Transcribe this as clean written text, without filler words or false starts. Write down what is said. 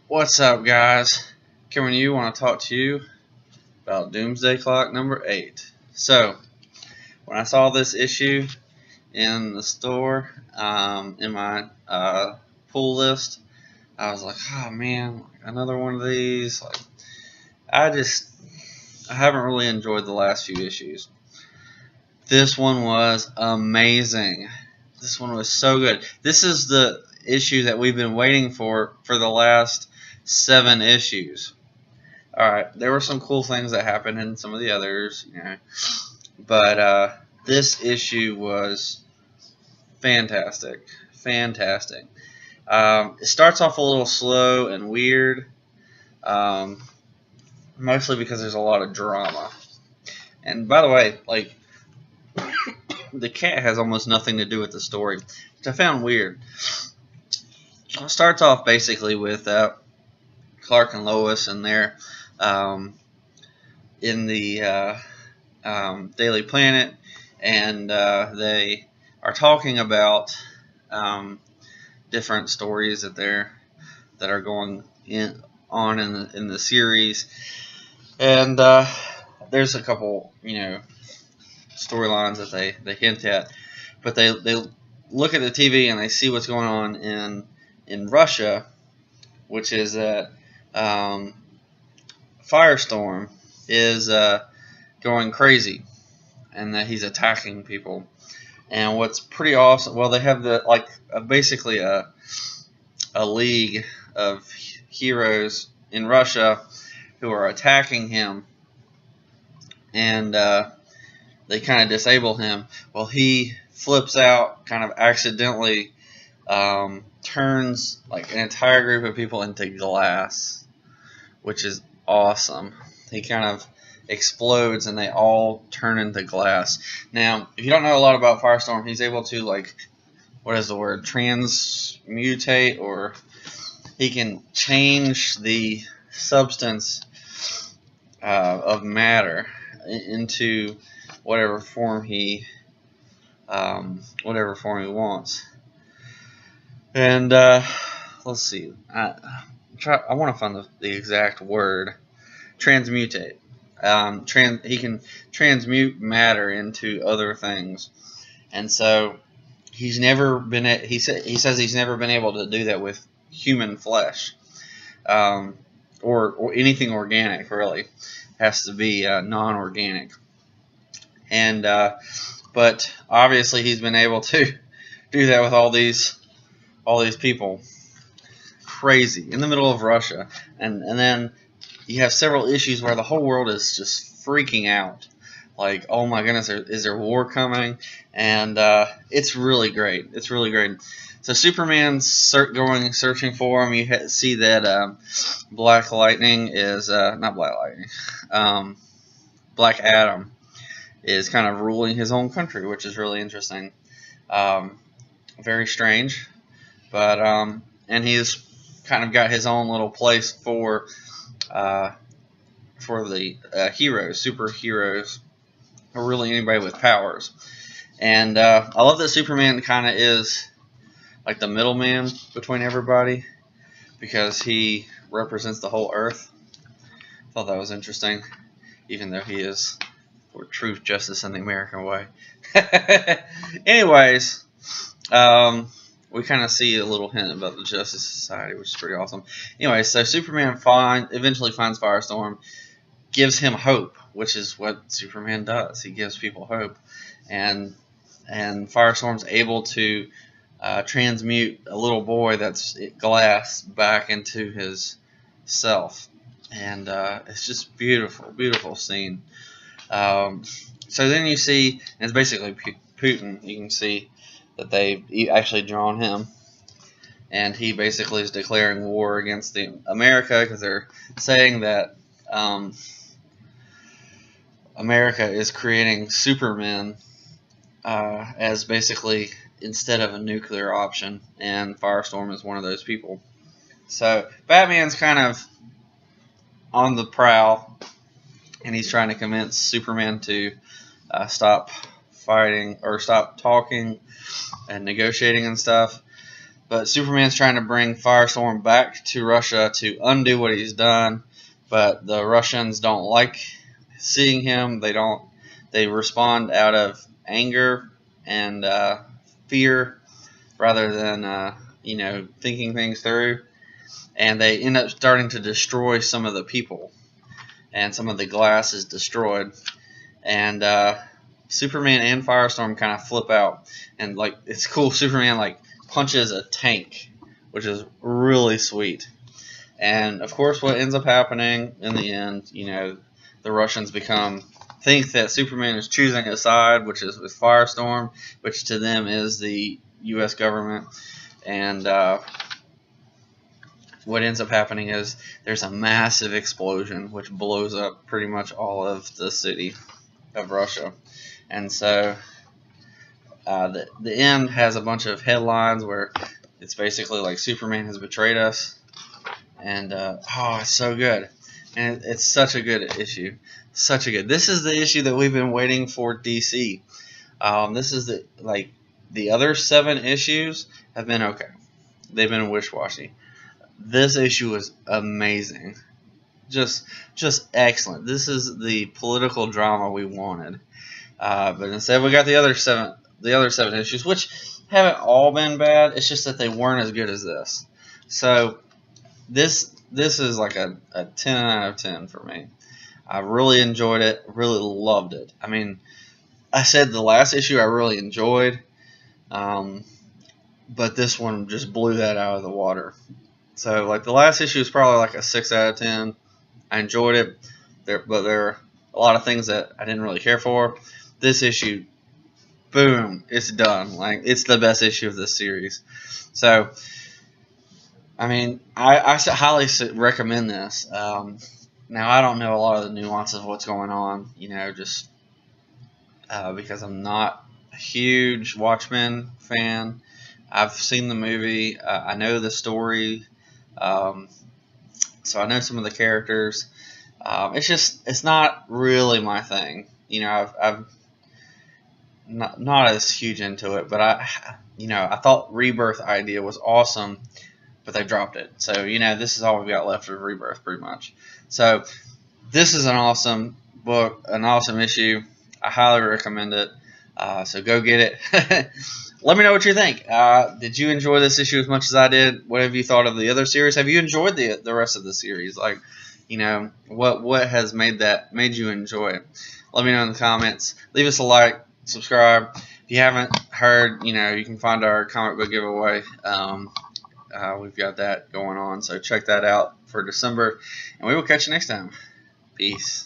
What's up, guys? Coming to you, want to talk to you about Doomsday Clock number 8. So, when I saw this issue in the store, in my pull list, I was like, oh man, another one of these. I haven't really enjoyed the last few issues. This one was amazing. This one was so good. This is the issue that we've been waiting for the last 7 issues. Alright, there were some cool things that happened in some of the others, but this issue was fantastic. Fantastic. It starts off a little slow and weird, mostly because there's a lot of drama. And by the way, the cat has almost nothing to do with the story, which I found weird. It starts off basically with Clark and Lois and they're in the Daily Planet, and they are talking about different stories that are going on in the series, and there's a couple storylines that they hint at, but they look at the TV and they see what's going on in Russia, which is that Firestorm is going crazy and that he's attacking people. And what's pretty awesome, well, they have basically a league of heroes in Russia who are attacking him, and they kind of disable him. Well, he flips out, kind of accidentally turns like an entire group of people into glass, which is awesome. He kind of explodes and they all turn into glass. Now, if you don't know a lot about Firestorm, he's able to, transmutate, or he can change the substance of matter into whatever form he wants. And let's see, I want to find the exact word. Transmutate. He can transmute matter into other things, and so he says he's never been able to do that with human flesh, or anything organic. Really, has to be non-organic, and but obviously he's been able to do that with all these people. Crazy in the middle of Russia, and then you have several issues where the whole world is just freaking out. Like, oh my goodness, is there war coming? And it's really great. It's really great. So Superman's searching for him. You see that Black Lightning is not Black Lightning. Black Adam is kind of ruling his own country, which is really interesting. Very strange, but and he's kind of got his own little place for the heroes, superheroes, or really anybody with powers. And I love that Superman kind of is like the middleman between everybody, because he represents the whole Earth. I thought that was interesting, even though he is for truth, justice, and the American way. Anyways, we kind of see a little hint about the Justice Society, which is pretty awesome. Anyway, so Superman eventually finds Firestorm, gives him hope, which is what Superman does. He gives people hope, and Firestorm's able to transmute a little boy that's glass back into his self, and it's just beautiful, beautiful scene. So then you see, and it's basically Putin. You can see that they've actually drawn him, and he basically is declaring war against America, because they're saying that America is creating Supermen as basically instead of a nuclear option, and Firestorm is one of those people. So Batman's kind of on the prowl, and he's trying to convince Superman to stop fighting, or stop talking and negotiating and stuff. But Superman's trying to bring Firestorm back to Russia to undo what he's done. But the Russians don't like seeing him. They respond out of anger and fear rather than thinking things through. And they end up starting to destroy some of the people, and some of the glass is destroyed. And Superman and Firestorm kind of flip out, and like it's cool. Superman like punches a tank, which is really sweet. And of course, what ends up happening in the end, the Russians think that Superman is choosing a side, which is with Firestorm, which to them is the U.S. government. And what ends up happening is there's a massive explosion, which blows up pretty much all of the city of Russia. And so the end has a bunch of headlines where it's basically like Superman has betrayed us. And it's so good. And it's such a good issue. This is the issue that we've been waiting for DC. This is the other 7 issues have been okay. They've been wish-washy. This issue was amazing. Just excellent. This is the political drama we wanted. But instead we got the other seven issues, which haven't all been bad. It's just that they weren't as good as this. So this is like a 10 out of 10 for me. I really enjoyed it. Really loved it. I mean, I said the last issue I really enjoyed, but this one just blew that out of the water. So like the last issue is probably like a 6 out of 10. I enjoyed it, but there are a lot of things that I didn't really care for. This issue, boom, it's done. Like it's the best issue of this series. So I mean, I highly recommend this. Now, I don't know a lot of the nuances of what's going on, just because I'm not a huge Watchmen fan. I've seen the movie. I know the story. So I know some of the characters. It's not really my thing. I'm not as huge into it, but I thought Rebirth idea was awesome, but they dropped it. So, this is all we've got left of Rebirth pretty much. So, this is an awesome book, an awesome issue. I highly recommend it. So, go get it. Let me know what you think. Did you enjoy this issue as much as I did? What have you thought of the other series? Have you enjoyed the rest of the series? Like, what has made you enjoy it? Let me know in the comments. Leave us a like, subscribe. If you haven't heard, you can find our comic book giveaway. We've got that going on, so check that out for December, and we will catch you next time. Peace.